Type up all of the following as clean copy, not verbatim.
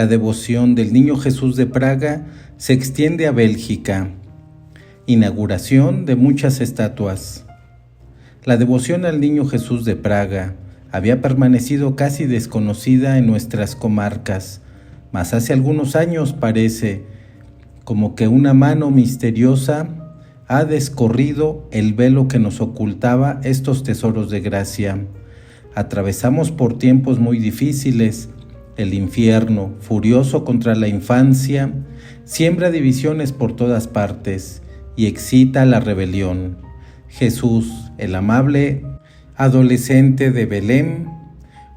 La devoción del Niño Jesús de Praga se extiende a Bélgica. Inauguración de muchas estatuas. La devoción al Niño Jesús de Praga había permanecido casi desconocida en nuestras comarcas, mas hace algunos años parece como que una mano misteriosa ha descorrido el velo que nos ocultaba estos tesoros de gracia. Atravesamos por tiempos muy difíciles. El infierno, furioso contra la infancia, siembra divisiones por todas partes y excita la rebelión. Jesús, el amable adolescente de Belén,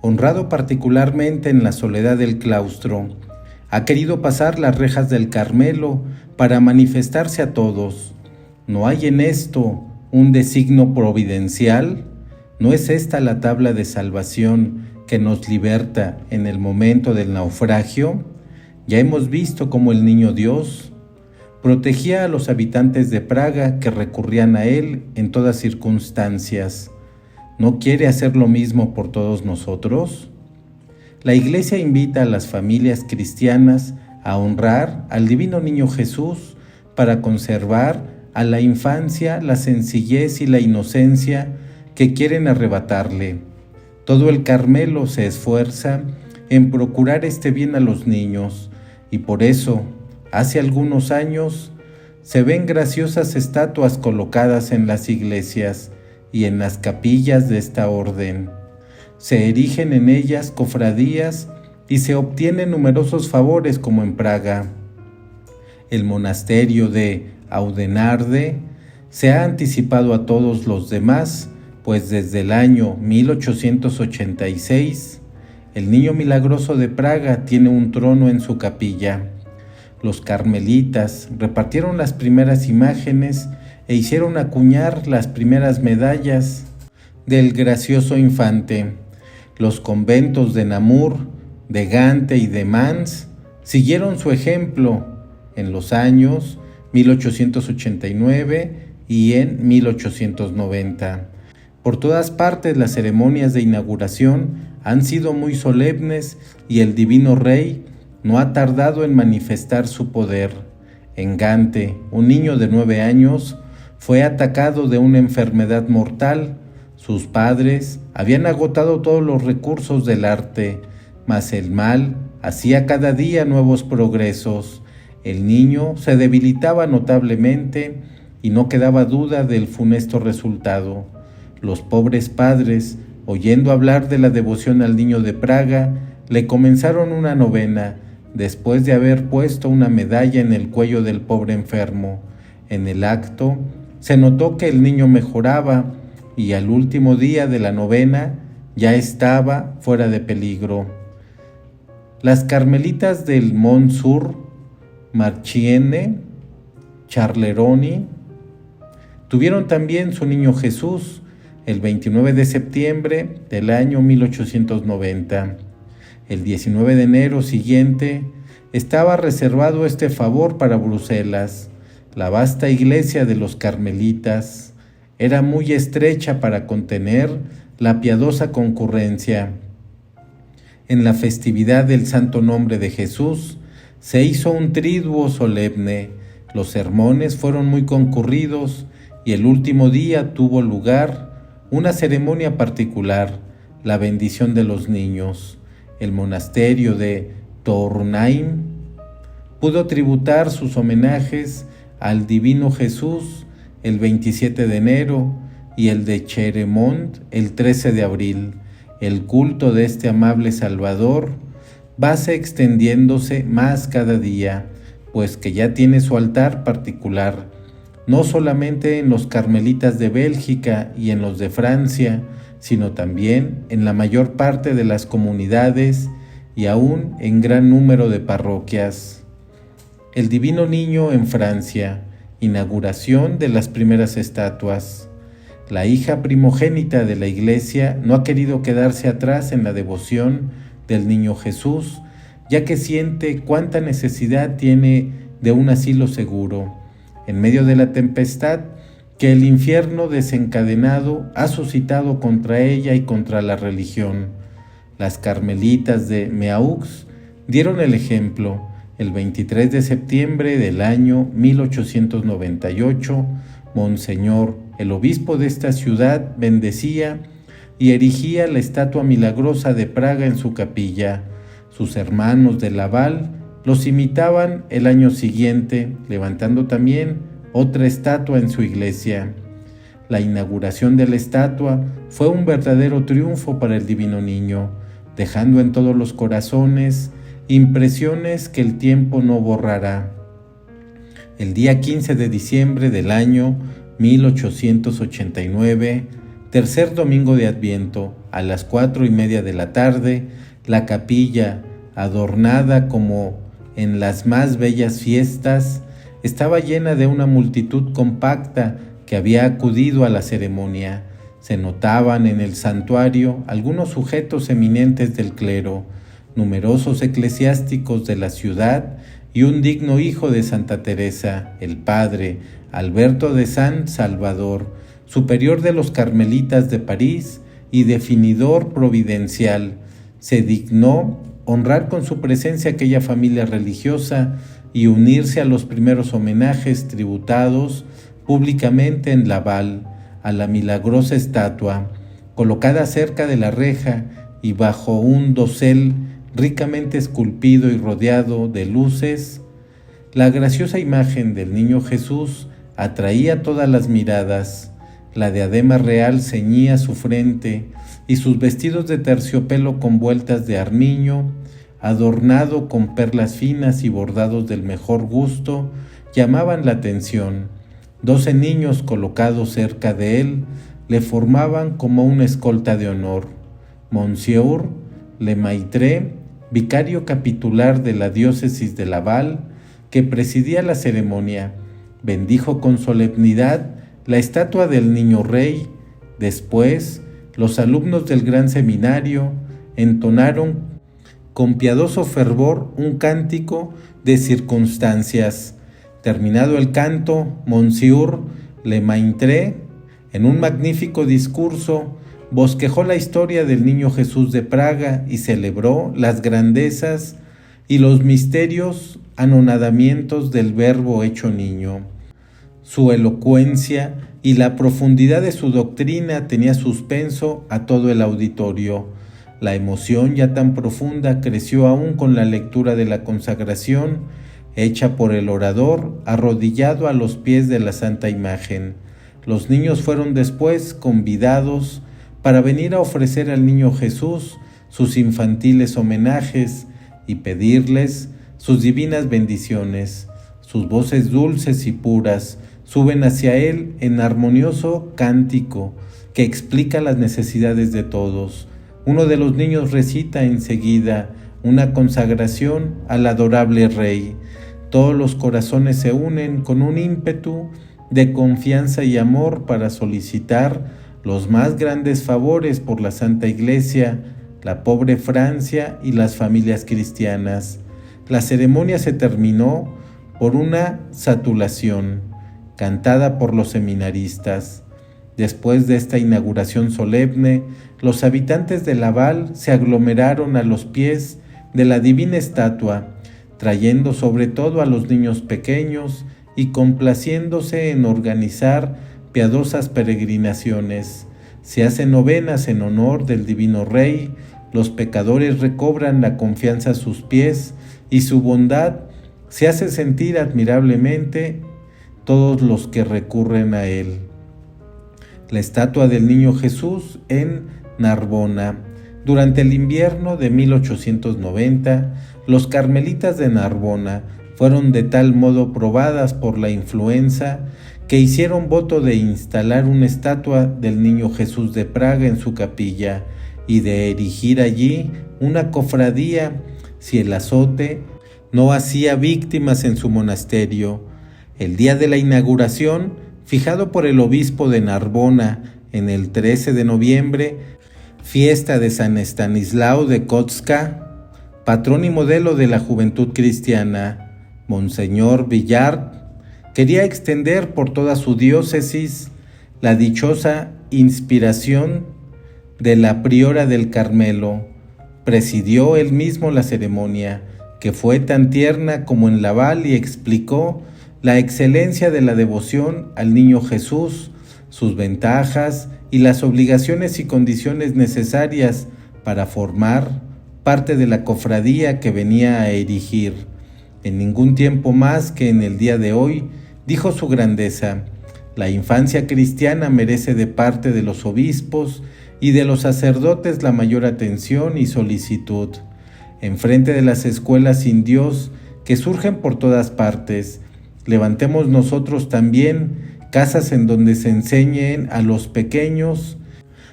honrado particularmente en la soledad del claustro, ha querido pasar las rejas del Carmelo para manifestarse a todos. ¿No hay en esto un designio providencial? ¿No es esta la tabla de salvación que nos liberta en el momento del naufragio? Ya hemos visto cómo el niño Dios protegía a los habitantes de Praga que recurrían a él en todas circunstancias. ¿No quiere hacer lo mismo por todos nosotros? La Iglesia invita a las familias cristianas a honrar al divino niño Jesús para conservar a la infancia la sencillez y la inocencia que quieren arrebatarle. Todo el Carmelo se esfuerza en procurar este bien a los niños y por eso, hace algunos años, se ven graciosas estatuas colocadas en las iglesias y en las capillas de esta orden. Se erigen en ellas cofradías y se obtienen numerosos favores como en Praga. El monasterio de Audenarde se ha anticipado a todos los demás, pues desde el año 1886, el Niño Milagroso de Praga tiene un trono en su capilla. Los carmelitas repartieron las primeras imágenes e hicieron acuñar las primeras medallas del gracioso infante. Los conventos de Namur, de Gante y de Mans siguieron su ejemplo en los años 1889 y en 1890. Por todas partes las ceremonias de inauguración han sido muy solemnes y el Divino Rey no ha tardado en manifestar su poder. En Gante, un niño de 9 años fue atacado de una enfermedad mortal. Sus padres habían agotado todos los recursos del arte, mas el mal hacía cada día nuevos progresos. El niño se debilitaba notablemente y no quedaba duda del funesto resultado. Los pobres padres, oyendo hablar de la devoción al niño de Praga, le comenzaron una novena, después de haber puesto una medalla en el cuello del pobre enfermo. En el acto se notó que el niño mejoraba y al último día de la novena ya estaba fuera de peligro. Las carmelitas del Mont Sur, Marchienne, Charleroi, tuvieron también su niño Jesús el 29 de septiembre del año 1890. El 19 de enero siguiente estaba reservado este favor para Bruselas. La vasta iglesia de los carmelitas era muy estrecha para contener la piadosa concurrencia. En la festividad del Santo Nombre de Jesús se hizo un triduo solemne. Los sermones fueron muy concurridos y el último día tuvo lugar una ceremonia particular, la bendición de los niños. El monasterio de Tournai pudo tributar sus homenajes al Divino Jesús el 27 de enero y el de Cheremont el 13 de abril. El culto de este amable Salvador va extendiéndose más cada día, pues que ya tiene su altar particular, no solamente en los carmelitas de Bélgica y en los de Francia, sino también en la mayor parte de las comunidades y aún en gran número de parroquias. El Divino Niño en Francia, inauguración de las primeras estatuas. La hija primogénita de la Iglesia no ha querido quedarse atrás en la devoción del Niño Jesús, ya que siente cuánta necesidad tiene de un asilo seguro, en medio de la tempestad que el infierno desencadenado ha suscitado contra ella y contra la religión. Las carmelitas de Meaux dieron el ejemplo. El 23 de septiembre del año 1898, Monseñor, el obispo de esta ciudad, bendecía y erigía la estatua milagrosa de Praga en su capilla. Sus hermanos de Laval los imitaban el año siguiente, levantando también otra estatua en su iglesia. La inauguración de la estatua fue un verdadero triunfo para el Divino Niño, dejando en todos los corazones impresiones que el tiempo no borrará. El día 15 de diciembre del año 1889, tercer domingo de Adviento, a las 4:30 de la tarde, la capilla, adornada como en las más bellas fiestas, estaba llena de una multitud compacta que había acudido a la ceremonia. Se notaban en el santuario algunos sujetos eminentes del clero, numerosos eclesiásticos de la ciudad y un digno hijo de Santa Teresa, el padre Alberto de San Salvador, superior de los Carmelitas de París y definidor providencial. Se dignó honrar con su presencia aquella familia religiosa y unirse a los primeros homenajes tributados públicamente en Laval a la milagrosa estatua, colocada cerca de la reja y bajo un dosel ricamente esculpido y rodeado de luces. La graciosa imagen del niño Jesús atraía todas las miradas. La diadema real ceñía su frente y sus vestidos de terciopelo con vueltas de armiño, adornado con perlas finas y bordados del mejor gusto, llamaban la atención. 12 niños colocados cerca de él le formaban como una escolta de honor. Monsieur Lemaitre, vicario capitular de la diócesis de Laval, que presidía la ceremonia, bendijo con solemnidad la estatua del niño rey. Después, los alumnos del gran seminario entonaron con piadoso fervor un cántico de circunstancias. Terminado el canto, Monsieur Lemaitre, en un magnífico discurso, bosquejó la historia del niño Jesús de Praga y celebró las grandezas y los misterios anonadamientos del Verbo hecho niño. Su elocuencia y la profundidad de su doctrina tenía suspenso a todo el auditorio. La emoción ya tan profunda creció aún con la lectura de la consagración hecha por el orador arrodillado a los pies de la Santa Imagen. Los niños fueron después convidados para venir a ofrecer al niño Jesús sus infantiles homenajes y pedirles sus divinas bendiciones. Sus voces dulces y puras suben hacia él en armonioso cántico que explica las necesidades de todos. Uno de los niños recita enseguida una consagración al adorable Rey. Todos los corazones se unen con un ímpetu de confianza y amor para solicitar los más grandes favores por la Santa Iglesia, la pobre Francia y las familias cristianas. La ceremonia se terminó por una satulación, cantada por los seminaristas. Después de esta inauguración solemne, los habitantes de Laval se aglomeraron a los pies de la divina estatua, trayendo sobre todo a los niños pequeños y complaciéndose en organizar piadosas peregrinaciones. Se hacen novenas en honor del Divino Rey, los pecadores recobran la confianza a sus pies y su bondad se hace sentir admirablemente todos los que recurren a él. La estatua del Niño Jesús en Narbona. Durante el invierno de 1890, los carmelitas de Narbona fueron de tal modo probadas por la influenza que hicieron voto de instalar una estatua del Niño Jesús de Praga en su capilla y de erigir allí una cofradía si el azote no hacía víctimas en su monasterio. El día de la inauguración, fijado por el obispo de Narbona en el 13 de noviembre, fiesta de San Estanislao de Kotska, patrón y modelo de la juventud cristiana, Monseñor Villard quería extender por toda su diócesis la dichosa inspiración de la priora del Carmelo. Presidió él mismo la ceremonia. que fue tan tierna como en Laval y explicó la excelencia de la devoción al niño Jesús, sus ventajas y las obligaciones y condiciones necesarias para formar parte de la cofradía que venía a erigir. En ningún tiempo más que en el día de hoy, dijo su grandeza, la infancia cristiana merece de parte de los obispos y de los sacerdotes la mayor atención y solicitud. Enfrente de las escuelas sin Dios que surgen por todas partes, levantemos nosotros también casas en donde se enseñen a los pequeños,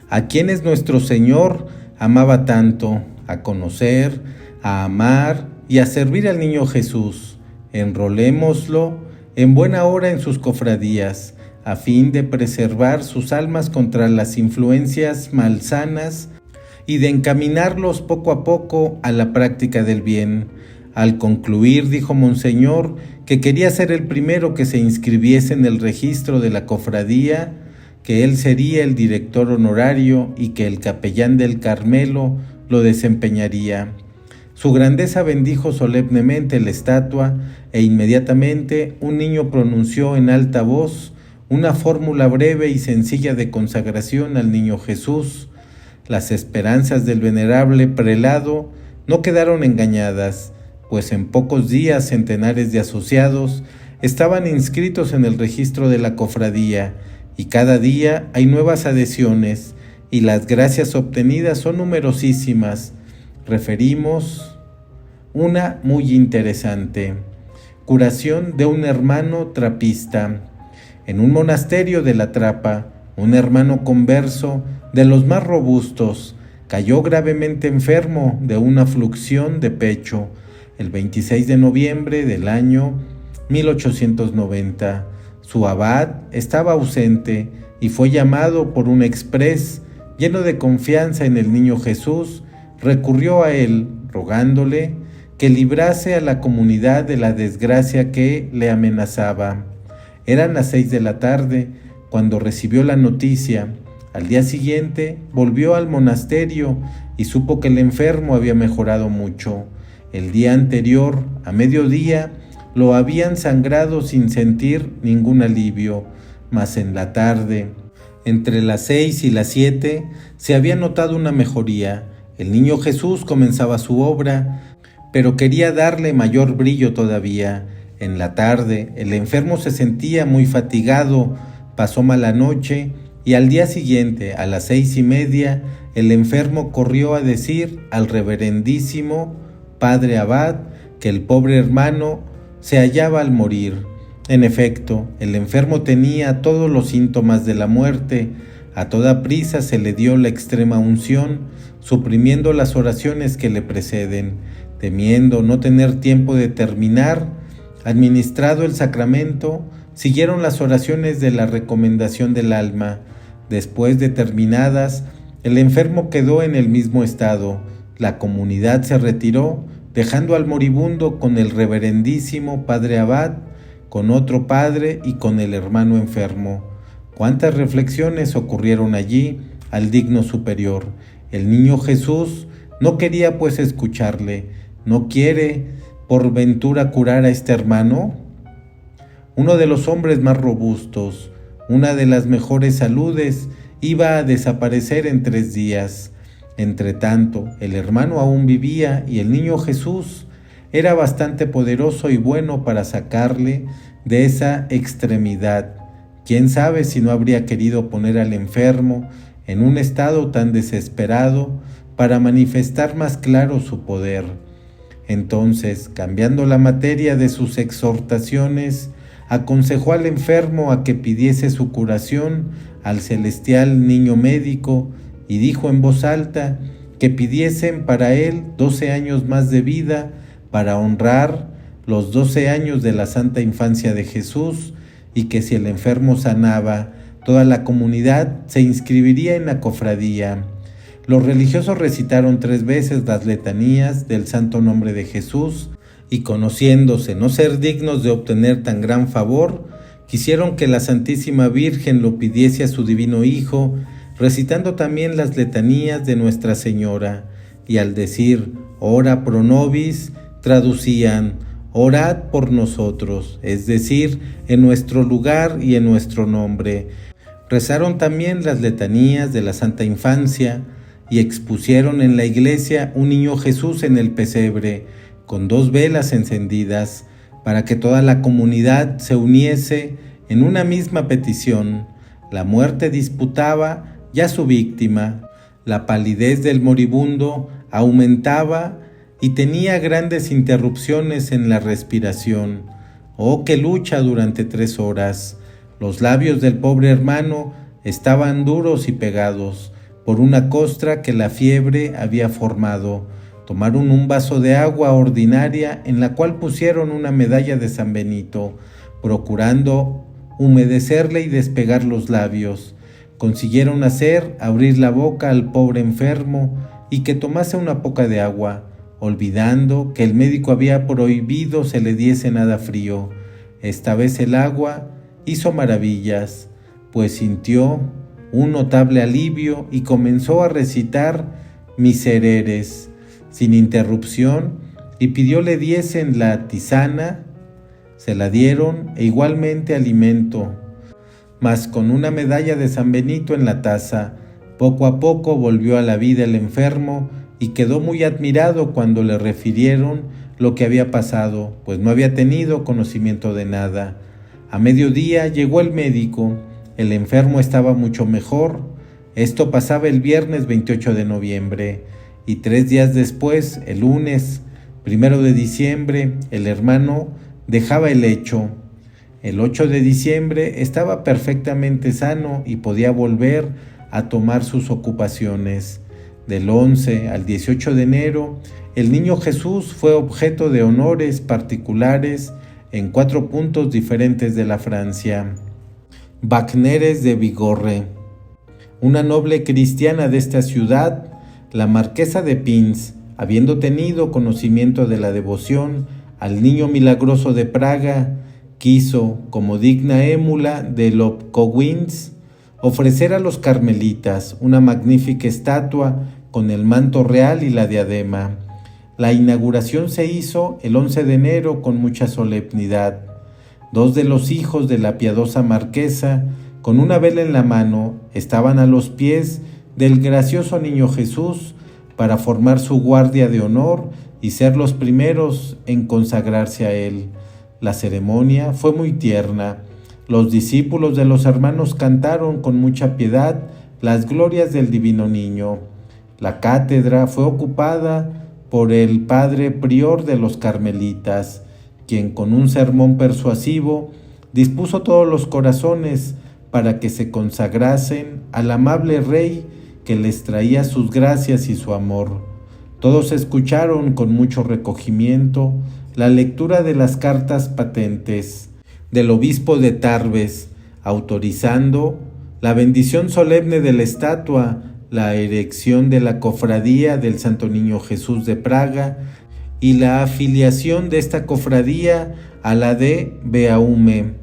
a quienes nuestro Señor amaba tanto, a conocer, a amar y a servir al niño Jesús. Enrolémoslo en buena hora en sus cofradías, a fin de preservar sus almas contra las influencias malsanas y de encaminarlos poco a poco a la práctica del bien. Al concluir, dijo Monseñor que quería ser el primero que se inscribiese en el registro de la cofradía, que él sería el director honorario y que el capellán del Carmelo lo desempeñaría. Su grandeza bendijo solemnemente la estatua e inmediatamente un niño pronunció en alta voz una fórmula breve y sencilla de consagración al niño Jesús. Las esperanzas del venerable prelado no quedaron engañadas, pues en pocos días centenares de asociados estaban inscritos en el registro de la cofradía y cada día hay nuevas adhesiones y las gracias obtenidas son numerosísimas. Referimos una muy interesante: curación de un hermano trapista. En un monasterio de La Trapa, un hermano converso de los más robustos cayó gravemente enfermo de una fluxión de pecho el 26 de noviembre del año 1890. Su abad estaba ausente y fue llamado por un exprés. Lleno de confianza en el niño Jesús, recurrió a él, rogándole que librase a la comunidad de la desgracia que le amenazaba. Eran las 6 de la tarde cuando recibió la noticia. Al día siguiente volvió al monasterio y supo que el enfermo había mejorado mucho. El día anterior, a mediodía, lo habían sangrado sin sentir ningún alivio, mas en la tarde, entre las 6 y las 7, se había notado una mejoría. El niño Jesús comenzaba su obra, pero quería darle mayor brillo todavía. En la tarde, el enfermo se sentía muy fatigado, pasó mala noche, y al día siguiente, a las 6:30, el enfermo corrió a decir al reverendísimo padre abad que el pobre hermano se hallaba al morir. En efecto, el enfermo tenía todos los síntomas de la muerte. A toda prisa se le dio la extrema unción, suprimiendo las oraciones que le preceden. Temiendo no tener tiempo de terminar, administrado el sacramento, siguieron las oraciones de la recomendación del alma. Después de terminadas, el enfermo quedó en el mismo estado. La comunidad se retiró, dejando al moribundo con el reverendísimo padre abad, con otro padre y con el hermano enfermo. Cuántas reflexiones ocurrieron allí al digno superior. El niño Jesús no quería pues escucharle. ¿No quiere por ventura curar a este hermano? Uno de los hombres más robustos, una de las mejores saludes, iba a desaparecer en 3 días. Entretanto, el hermano aún vivía y el niño Jesús era bastante poderoso y bueno para sacarle de esa extremidad. ¿Quién sabe si no habría querido poner al enfermo en un estado tan desesperado para manifestar más claro su poder? Entonces, cambiando la materia de sus exhortaciones, aconsejó al enfermo a que pidiese su curación al celestial niño médico y dijo en voz alta que pidiesen para él 12 años más de vida para honrar los 12 años de la santa infancia de Jesús, y que si el enfermo sanaba, toda la comunidad se inscribiría en la cofradía. Los religiosos recitaron 3 veces las letanías del santo nombre de Jesús y, conociéndose no ser dignos de obtener tan gran favor, quisieron que la Santísima Virgen lo pidiese a su divino Hijo, recitando también las letanías de Nuestra Señora, y al decir ora pro nobis, traducían: orad por nosotros, es decir, en nuestro lugar y en nuestro nombre. Rezaron también las letanías de la Santa Infancia y expusieron en la iglesia un niño Jesús en el pesebre, con 2 velas encendidas, para que toda la comunidad se uniese en una misma petición. La muerte disputaba ya su víctima, la palidez del moribundo aumentaba y tenía grandes interrupciones en la respiración. Oh, qué lucha durante 3 horas. Los labios del pobre hermano estaban duros y pegados por una costra que la fiebre había formado. Tomaron un vaso de agua ordinaria en la cual pusieron una medalla de San Benito, procurando humedecerle y despegar los labios. Consiguieron abrir la boca al pobre enfermo y que tomase una poca de agua, olvidando que el médico había prohibido se le diese nada frío. Esta vez el agua hizo maravillas, pues sintió un notable alivio y comenzó a recitar misereres sin interrupción y pidió le diesen la tisana. Se la dieron e igualmente alimento, mas con una medalla de San Benito en la taza. Poco a poco volvió a la vida el enfermo y quedó muy admirado cuando le refirieron lo que había pasado, pues no había tenido conocimiento de nada. A mediodía llegó el médico. El enfermo estaba mucho mejor. Esto pasaba el viernes 28 de noviembre, y 3 días después, el lunes 1 de diciembre, el hermano dejaba el lecho. El 8 de diciembre estaba perfectamente sano y podía volver a tomar sus ocupaciones. Del 11 al 18 de enero, el niño Jesús fue objeto de honores particulares en 4 puntos diferentes de la Francia. Wagneres de Bigorre. Una noble cristiana de esta ciudad, la marquesa de Pins, habiendo tenido conocimiento de la devoción al Niño Milagroso de Praga, quiso, como digna émula de Lobkowicz, ofrecer a los carmelitas una magnífica estatua con el manto real y la diadema. La inauguración se hizo el 11 de enero con mucha solemnidad. 2 de los hijos de la piadosa marquesa, con una vela en la mano, estaban a los pies del gracioso niño Jesús para formar su guardia de honor y ser los primeros en consagrarse a él. La ceremonia fue muy tierna. Los discípulos de los hermanos cantaron con mucha piedad las glorias del divino niño. La cátedra fue ocupada por el padre prior de los carmelitas, quien con un sermón persuasivo dispuso todos los corazones para que se consagrasen al amable rey que les traía sus gracias y su amor. Todos escucharon con mucho recogimiento la lectura de las cartas patentes del obispo de Tarbes, autorizando la bendición solemne de la estatua, la erección de la cofradía del Santo Niño Jesús de Praga y la afiliación de esta cofradía a la de Beaume.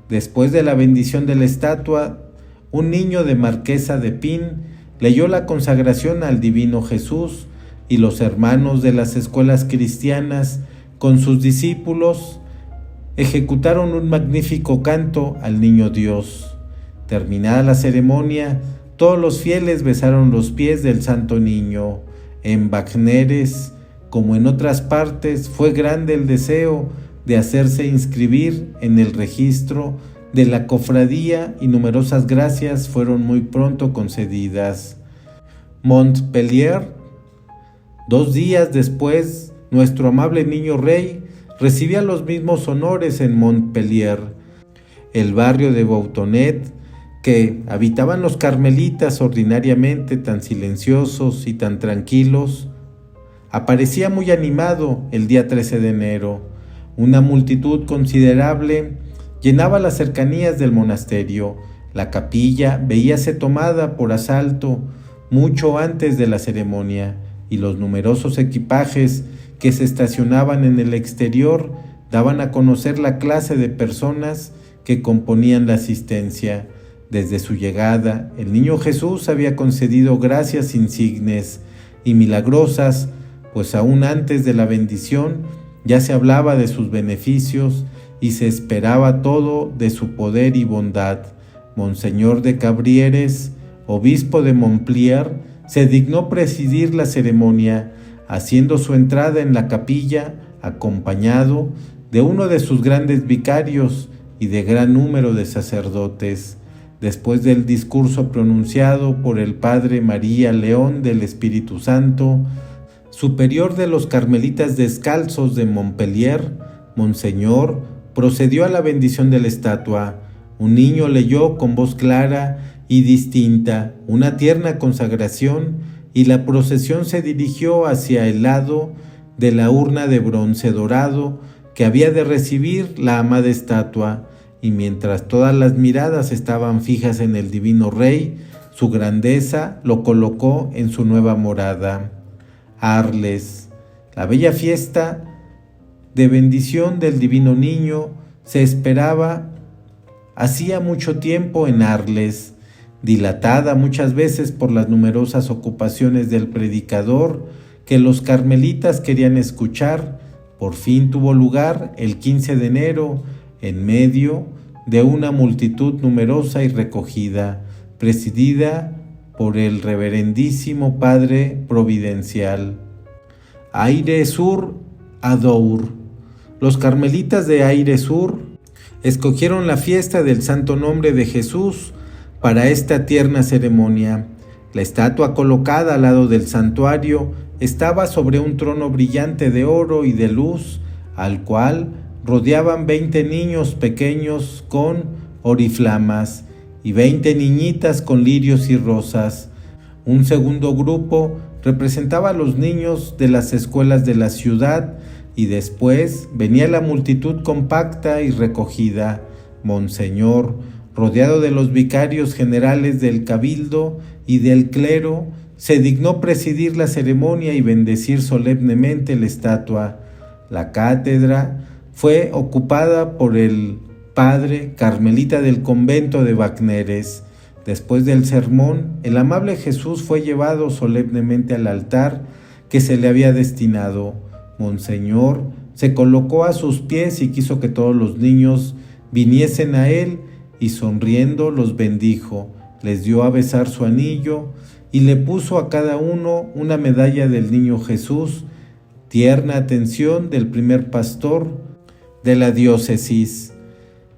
Después de la bendición de la estatua, un niño de Marquesa de Pin leyó la consagración al Divino Jesús y los hermanos de las escuelas cristianas, con sus discípulos, ejecutaron un magnífico canto al Niño Dios. Terminada la ceremonia, todos los fieles besaron los pies del Santo Niño. En Wagneres, como en otras partes, fue grande el deseo de hacerse inscribir en el registro de la cofradía y numerosas gracias fueron muy pronto concedidas. Montpellier. 2 días después, nuestro amable niño rey recibía los mismos honores en Montpellier, el barrio de Boutonnet, que habitaban los carmelitas ordinariamente tan silenciosos y tan tranquilos. Aparecía muy animado el día 13 de enero. Una multitud considerable llenaba las cercanías del monasterio. La capilla veíase tomada por asalto mucho antes de la ceremonia, y los numerosos equipajes que se estacionaban en el exterior daban a conocer la clase de personas que componían la asistencia. Desde su llegada, el niño Jesús había concedido gracias insignes y milagrosas, pues aún antes de la bendición ya se hablaba de sus beneficios y se esperaba todo de su poder y bondad. Monseñor de Cabrieres, obispo de Montpellier, se dignó presidir la ceremonia, haciendo su entrada en la capilla acompañado de uno de sus grandes vicarios y de gran número de sacerdotes. Después del discurso pronunciado por el padre María León del Espíritu Santo, superior de los Carmelitas Descalzos de Montpellier, Monseñor procedió a la bendición de la estatua. Un niño leyó con voz clara y distinta una tierna consagración y la procesión se dirigió hacia el lado de la urna de bronce dorado que había de recibir la amada estatua, y mientras todas las miradas estaban fijas en el divino Rey, su grandeza lo colocó en su nueva morada. Arles, la bella fiesta de bendición del divino niño se esperaba hacía mucho tiempo en Arles, dilatada muchas veces por las numerosas ocupaciones del predicador que los carmelitas querían escuchar. Por fin tuvo lugar el 15 de enero en medio de una multitud numerosa y recogida, presidida por el reverendísimo Padre Providencial. Aire-sur-Adour. Los carmelitas de Aire-sur escogieron la fiesta del Santo Nombre de Jesús para esta tierna ceremonia. La estatua colocada al lado del santuario estaba sobre un trono brillante de oro y de luz, al cual rodeaban 20 niños pequeños con oriflamas y 20 niñitas con lirios y rosas. Un segundo grupo representaba a los niños de las escuelas de la ciudad y después venía la multitud compacta y recogida. Monseñor, rodeado de los vicarios generales del cabildo y del clero, se dignó presidir la ceremonia y bendecir solemnemente la estatua. La cátedra fue ocupada por el padre carmelita del convento de Vacneres. Después del sermón, el amable Jesús fue llevado solemnemente al altar que se le había destinado. Monseñor se colocó a sus pies y quiso que todos los niños viniesen a él, y sonriendo los bendijo, les dio a besar su anillo y le puso a cada uno una medalla del niño Jesús, tierna atención del primer pastor de la diócesis.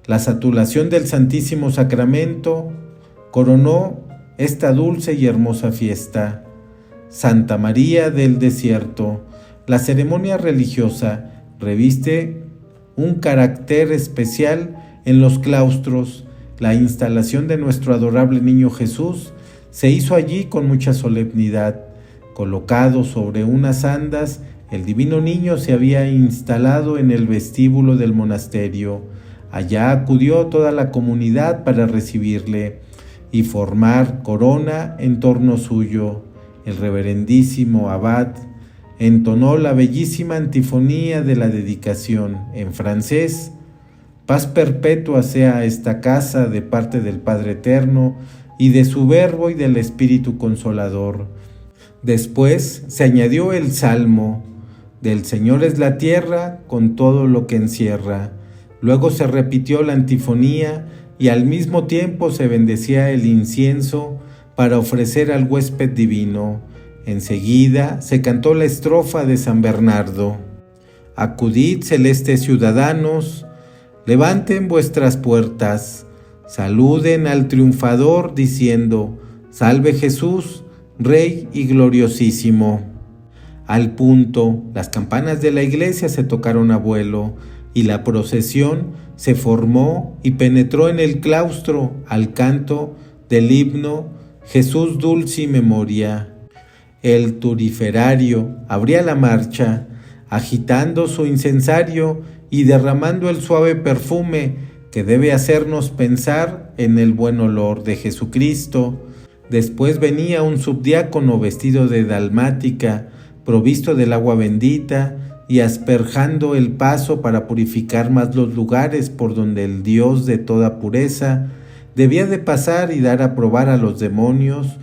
La saturación del Santísimo Sacramento coronó esta dulce y hermosa fiesta. Santa María del Desierto. La ceremonia religiosa reviste un carácter especial en los claustros. La instalación de nuestro adorable niño Jesús se hizo allí con mucha solemnidad. Colocado sobre unas andas, el divino niño se había instalado en el vestíbulo del monasterio. Allá acudió toda la comunidad para recibirle y formar corona en torno suyo. El reverendísimo abad entonó la bellísima antifonía de la dedicación en francés. Paz perpetua sea esta casa de parte del Padre Eterno y de su Verbo y del Espíritu Consolador. Después se añadió el salmo: del Señor es la tierra con todo lo que encierra. Luego se repitió la antifonía y al mismo tiempo se bendecía el incienso para ofrecer al huésped divino. Enseguida se cantó la estrofa de San Bernardo: acudid, celestes ciudadanos, levanten vuestras puertas, saluden al triunfador diciendo: salve Jesús, Rey y gloriosísimo. Al punto, las campanas de la iglesia se tocaron a vuelo y la procesión se formó y penetró en el claustro al canto del himno Jesús Dulci Memoria. El turiferario abría la marcha, agitando su incensario y derramando el suave perfume que debe hacernos pensar en el buen olor de Jesucristo. Después venía un subdiácono vestido de dalmática, provisto del agua bendita y asperjando el paso para purificar más los lugares por donde el Dios de toda pureza debía de pasar y dar a probar a los demonios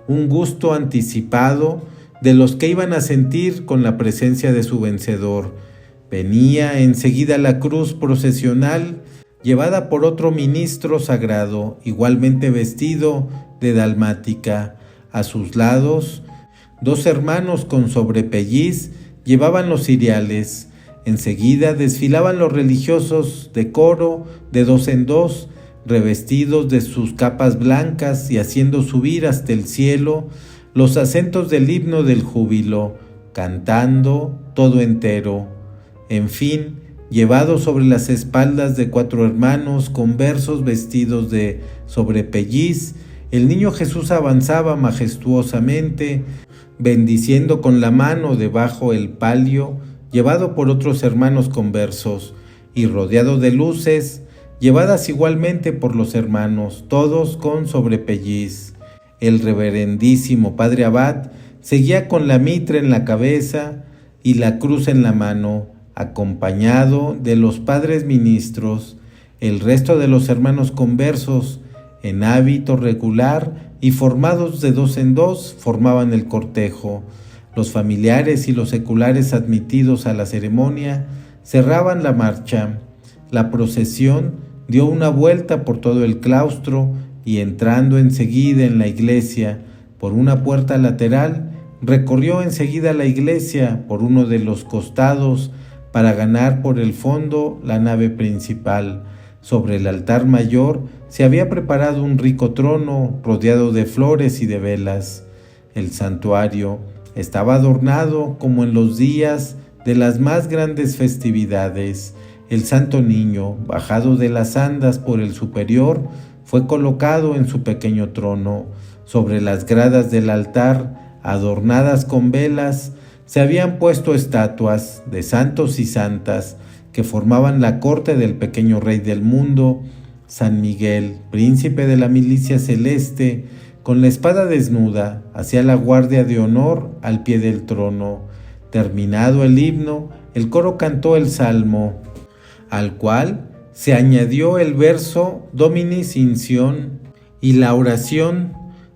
un gusto anticipado de los que iban a sentir con la presencia de su vencedor. Venía enseguida la cruz procesional, llevada por otro ministro sagrado, igualmente vestido de dalmática. A sus lados, 2 hermanos con sobrepelliz llevaban los ciriales. Enseguida desfilaban los religiosos de coro, de 2 en 2, revestidos de sus capas blancas y haciendo subir hasta el cielo los acentos del himno del júbilo, cantando todo entero. En fin, llevado sobre las espaldas de 4 hermanos conversos vestidos de sobrepelliz, el niño Jesús avanzaba majestuosamente, bendiciendo con la mano debajo el palio, llevado por otros hermanos conversos, y rodeado de luces, llevadas igualmente por los hermanos, todos con sobrepelliz. El reverendísimo padre abad seguía con la mitra en la cabeza y la cruz en la mano, acompañado de los padres ministros. El resto de los hermanos conversos, en hábito regular y formados de 2 en 2, formaban el cortejo. Los familiares y los seculares admitidos a la ceremonia cerraban la marcha. La procesión dio una vuelta por todo el claustro y, entrando enseguida en la iglesia por una puerta lateral, recorrió enseguida la iglesia por uno de los costados para ganar por el fondo la nave principal. Sobre el altar mayor se había preparado un rico trono rodeado de flores y de velas. El santuario estaba adornado como en los días de las más grandes festividades. El Santo Niño, bajado de las andas por el superior, fue colocado en su pequeño trono. Sobre las gradas del altar, adornadas con velas, se habían puesto estatuas de santos y santas que formaban la corte del pequeño Rey del mundo, San Miguel, príncipe de la milicia celeste, con la espada desnuda, hacía la guardia de honor al pie del trono. Terminado el himno, el coro cantó el salmo, al cual se añadió el verso Domini Sinción y la oración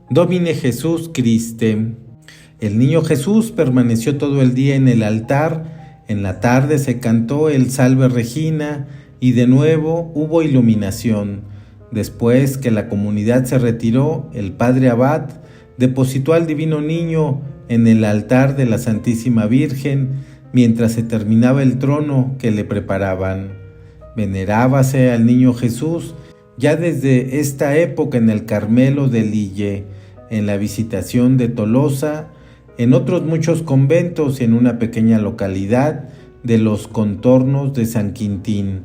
Domine Jesús Christe. El niño Jesús permaneció todo el día en el altar. En la tarde se cantó el Salve Regina y de nuevo hubo iluminación. Después que la comunidad se retiró, el padre abad depositó al divino niño en el altar de la Santísima Virgen mientras se terminaba el trono que le preparaban. Venerábase al niño Jesús ya desde esta época en el Carmelo de Lille, en la Visitación de Tolosa, en otros muchos conventos y en una pequeña localidad de los contornos de San Quintín.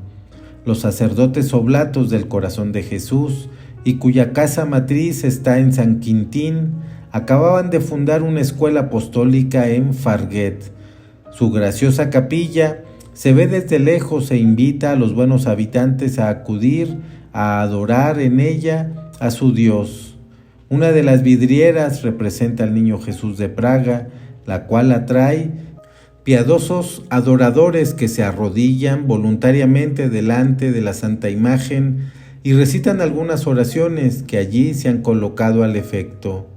Los sacerdotes oblatos del Corazón de Jesús, y cuya casa matriz está en San Quintín, acababan de fundar una escuela apostólica en Farguet. Su graciosa capilla se ve desde lejos e invita a los buenos habitantes a acudir a adorar en ella a su Dios. Una de las vidrieras representa al niño Jesús de Praga, la cual atrae piadosos adoradores que se arrodillan voluntariamente delante de la Santa Imagen y recitan algunas oraciones que allí se han colocado al efecto.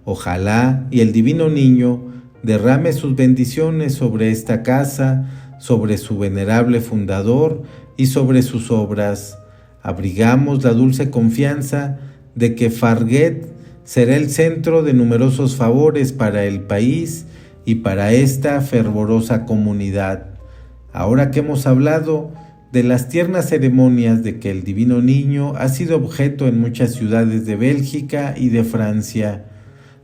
Ojalá y el divino niño derrame sus bendiciones sobre esta casa, sobre su venerable fundador y sobre sus obras. Abrigamos la dulce confianza de que Farguet será el centro de numerosos favores para el país y para esta fervorosa comunidad. Ahora que hemos hablado de las tiernas ceremonias de que el divino niño ha sido objeto en muchas ciudades de Bélgica y de Francia,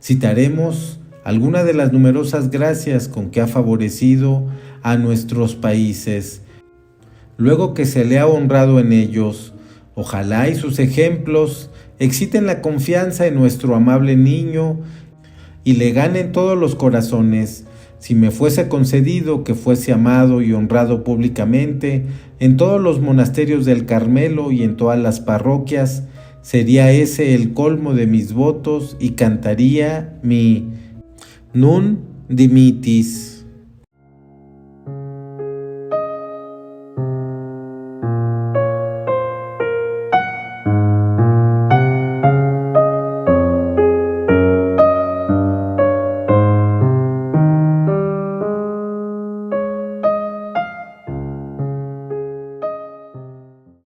citaremos algunas de las numerosas gracias con que ha favorecido a nuestros países, luego que se le ha honrado en ellos. Ojalá y sus ejemplos exciten la confianza en nuestro amable niño y le ganen todos los corazones. Si me fuese concedido que fuese amado y honrado públicamente en todos los monasterios del Carmelo y en todas las parroquias, sería ese el colmo de mis votos y cantaría mi Nun Dimittis.